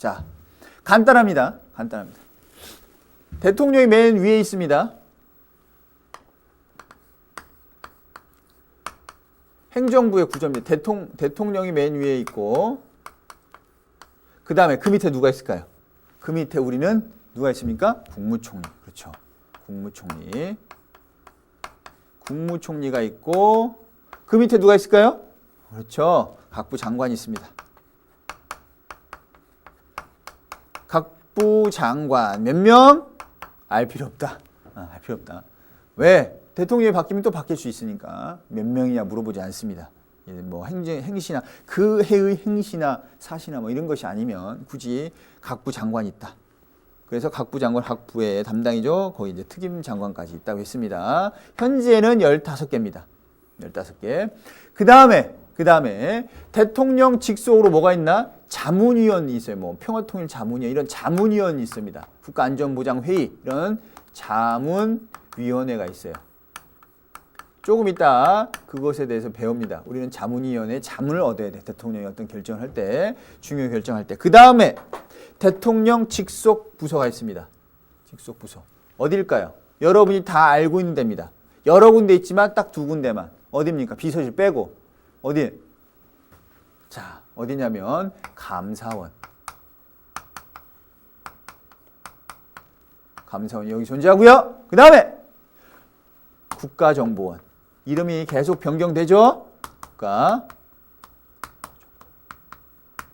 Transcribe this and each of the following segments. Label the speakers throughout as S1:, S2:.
S1: 자, 간단합니다. 간단합니다. 대통령이 맨 위에 있습니다. 행정부의 구조입니다. 대통령이 맨 위에 있고, 그 다음에 그 밑에 누가 있을까요? 그 밑에 우리는 누가 있습니까? 국무총리. 그렇죠. 국무총리. 국무총리가 있고, 그 밑에 누가 있을까요? 그렇죠. 각부 장관이 있습니다. 각부 장관 몇 명? 알 필요 없다. 알 필요 없다. 왜? 대통령이 바뀌면 또 바뀔 수 있으니까 몇 명이냐 물어보지 않습니다. 뭐 행시나 그 해의 행시나 사시나 뭐 이런 것이 아니면 굳이 각부 장관이 있다. 그래서 각부 장관 각부의 담당이죠. 거기 이제 특임 장관까지 있다고 했습니다. 현재는 15개입니다. 15개. 그 다음에 대통령 직속으로 뭐가 있나? 자문위원이 있어요. 뭐 평화통일 자문위원 이런 자문위원이 있습니다. 국가안전보장회의 이런 자문위원회가 있어요. 조금 이따 그것에 대해서 배웁니다. 우리는 자문위원회 자문을 얻어야 돼. 대통령이 어떤 결정을 할 때, 중요 결정할 때. 그 다음에 대통령 직속 부서가 있습니다. 직속 부서. 어딜까요? 여러분이 다 알고 있는 데입니다. 여러 군데 있지만 딱 2군데만. 어디입니까? 비서실 빼고. 어디? 자, 어디냐면 감사원. 감사원이 여기 존재하고요. 그 다음에 국가정보원. 이름이 계속 변경되죠?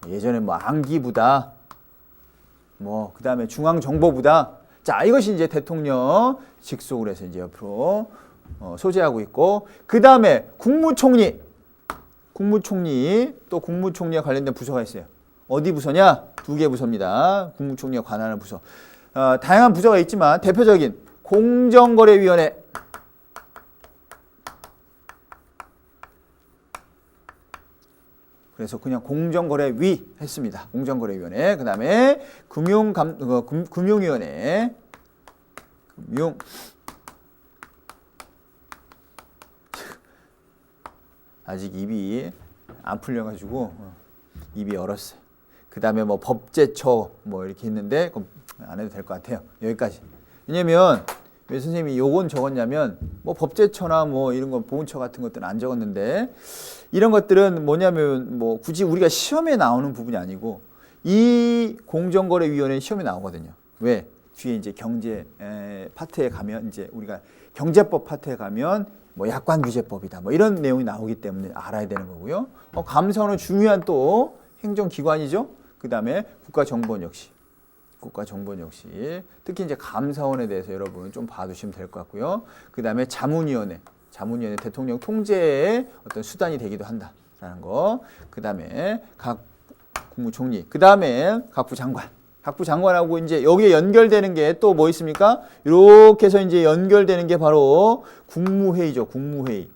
S1: 예전에 뭐 안기부다. 뭐 그 다음에 중앙정보부다. 자, 이것이 이제 대통령 직속으로 해서 이제 옆으로 소재하고 있고, 그 다음에 국무총리. 또 국무총리와 관련된 부서가 있어요. 어디 부서냐? 2개 부서입니다. 국무총리와 관할하는 부서. 다양한 부서가 있지만 대표적인 공정거래위원회. 그래서 그냥 공정거래위 했습니다. 공정거래위원회. 그 다음에 금융위원회. 아직 입이 안 풀려가지고 입이 얼었어요. 그 다음에 뭐 법제처 뭐 이렇게 했는데 안 해도 될 것 같아요. 여기까지. 왜냐면 왜 선생님이 요건 적었냐면 뭐 법제처나 뭐 이런 거 보훈처 같은 것들은 안 적었는데, 이런 것들은 뭐냐면 뭐 굳이 우리가 시험에 나오는 부분이 아니고 이 공정거래위원회 시험에 나오거든요. 왜? 뒤에 이제 경제 파트에 가면 이제 우리가 경제법 파트에 가면 뭐 약관규제법이다 뭐 이런 내용이 나오기 때문에 알아야 되는 거고요. 감사원은 중요한 또 행정기관이죠. 그 다음에 국가정보원 역시 특히 이제 감사원에 대해서 여러분 좀 봐두시면 될 것 같고요. 그 다음에 자문위원회 대통령 통제의 어떤 수단이 되기도 한다라는 거. 그 다음에 각 국무총리, 그 다음에 각부 장관하고 이제 여기에 연결되는 게 또 뭐 있습니까? 이렇게 해서 이제 연결되는 게 바로 국무회의죠. 국무회의.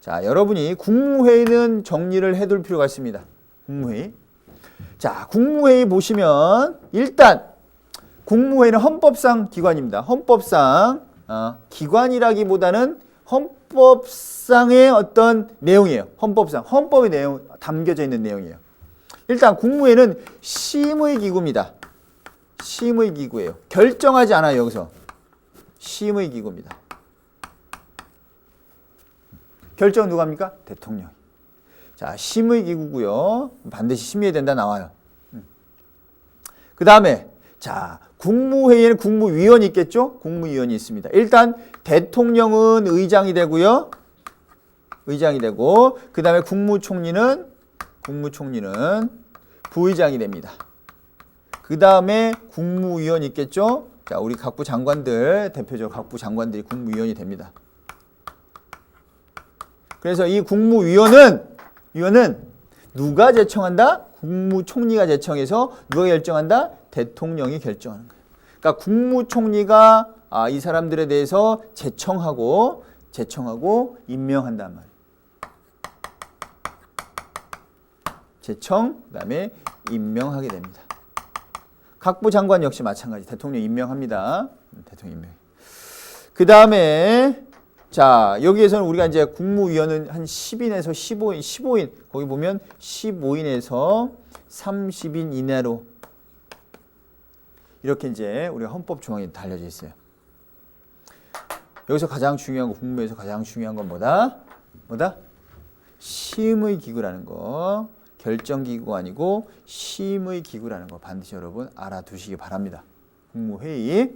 S1: 자, 여러분이 국무회의는 정리를 해둘 필요가 있습니다. 국무회의. 자, 국무회의 보시면 일단 국무회의는 헌법상 기관입니다. 헌법상 기관이라기보다는 헌법상의 어떤 내용이에요. 헌법의 내용 담겨져 있는 내용이에요. 일단 국무회의는 심의기구입니다. 심의기구예요. 결정하지 않아요. 여기서 심의기구입니다. 결정은 누가 합니까? 대통령. 자, 심의기구고요. 반드시 심의해야 된다 나와요. 그 다음에 자, 국무회의에는 국무위원이 있겠죠? 국무위원이 있습니다. 일단 대통령은 의장이 되고요. 의장이 되고, 그 다음에 국무총리는 부의장이 됩니다. 그 다음에 국무위원이 있겠죠? 자, 우리 각부 장관들, 대표적으로 각부 장관들이 국무위원이 됩니다. 그래서 이 국무위원은 누가 제청한다? 국무총리가 제청해서 누가 결정한다? 대통령이 결정하는 거예요. 그러니까 국무총리가 이 사람들에 대해서 제청하고 임명한단 말이에요. 제청, 그 다음에 임명하게 됩니다. 각부 장관 역시 마찬가지. 대통령 임명합니다. 대통령 임명. 그 다음에 자, 여기에서는 우리가 이제 국무위원은 한 10인에서 15인, 거기 보면 15인에서 30인 이내로 이렇게 이제 우리가 헌법 조항이 달려져 있어요. 여기서 가장 중요한 거, 국무에서 가장 중요한 건 뭐다? 심의 기구라는 거. 결정 기구가 아니고 심의 기구라는 거 반드시 여러분 알아두시기 바랍니다. 국무회의.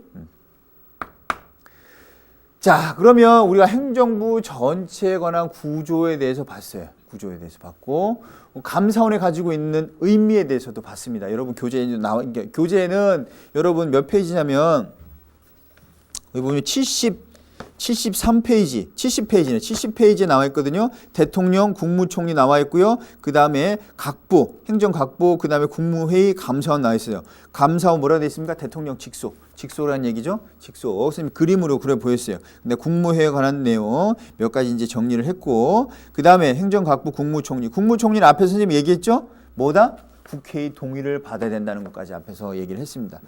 S1: 자, 그러면 우리가 행정부 전체에 관한 구조에 대해서 봤어요. 구조에 대해서 봤고, 감사원에 가지고 있는 의미에 대해서도 봤습니다. 여러분 교재는 여러분 몇 페이지냐면 여기 보면 73페이지, 70페이지네. 70페이지에 나와 있거든요. 대통령, 국무총리 나와 있고요. 그 다음에 각부, 행정각부, 그 다음에 국무회의, 감사원 나와 있어요. 감사원 뭐라 되어 있습니까? 대통령 직속. 직속이라는 얘기죠. 직속. 선생님 그림으로 그려 보였어요. 근데 국무회의에 관한 내용 몇 가지 이제 정리를 했고, 그 다음에 행정각부, 국무총리. 국무총리는 앞에서 선생님이 얘기했죠? 뭐다? 국회의 동의를 받아야 된다는 것까지 앞에서 얘기를 했습니다.